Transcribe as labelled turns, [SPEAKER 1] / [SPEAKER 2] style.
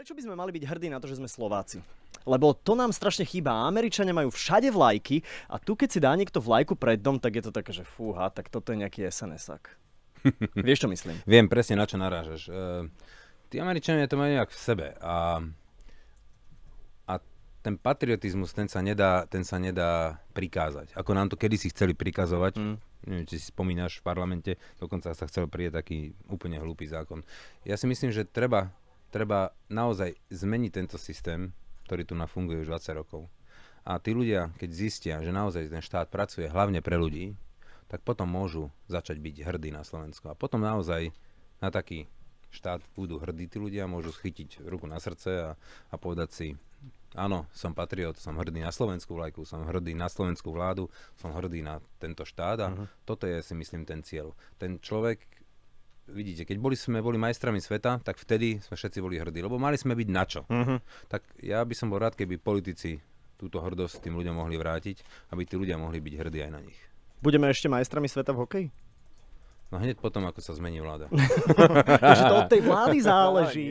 [SPEAKER 1] Prečo by sme mali byť hrdí na to, že sme Slováci? Lebo to nám strašne chýba. Američania majú všade vlajky a tu keď si dá niekto vlajku pred dom, tak je to také, že fúha, tak toto je nejaký SNS-ak. Vieš, čo myslím?
[SPEAKER 2] Viem presne, na čo narážaš. Tí Američania to majú nejak v sebe a ten patriotizmus, ten sa nedá prikázať. Ako nám to kedysi chceli prikazovať, neviem, či si spomínaš v parlamente, dokonca sa chcel prijať taký úplne hlúpy zákon. Ja si myslím, že treba naozaj zmeniť tento systém, ktorý tu funguje už 20 rokov. A tí ľudia, keď zistia, že naozaj ten štát pracuje hlavne pre ľudí, tak potom môžu začať byť hrdí na Slovensko. A potom naozaj na taký štát budú hrdí tí ľudia, môžu schytiť ruku na srdce a povedať si, áno, som patriot, som hrdý na slovenskú vlajku, som hrdý na slovenskú vládu, som hrdý na tento štát a toto je, si myslím, ten cieľ. Ten človek, vidíte, keď sme boli majstrami sveta, tak vtedy sme všetci boli hrdí, lebo mali sme byť na čo. Tak ja by som bol rád, keby politici túto hrdosť tým ľuďom mohli vrátiť, aby tí ľudia mohli byť hrdí aj na nich.
[SPEAKER 1] Budeme ešte majstrami sveta v hokeji?
[SPEAKER 2] No hneď potom, ako sa zmení vláda.
[SPEAKER 1] Takže to od tej vlády záleží.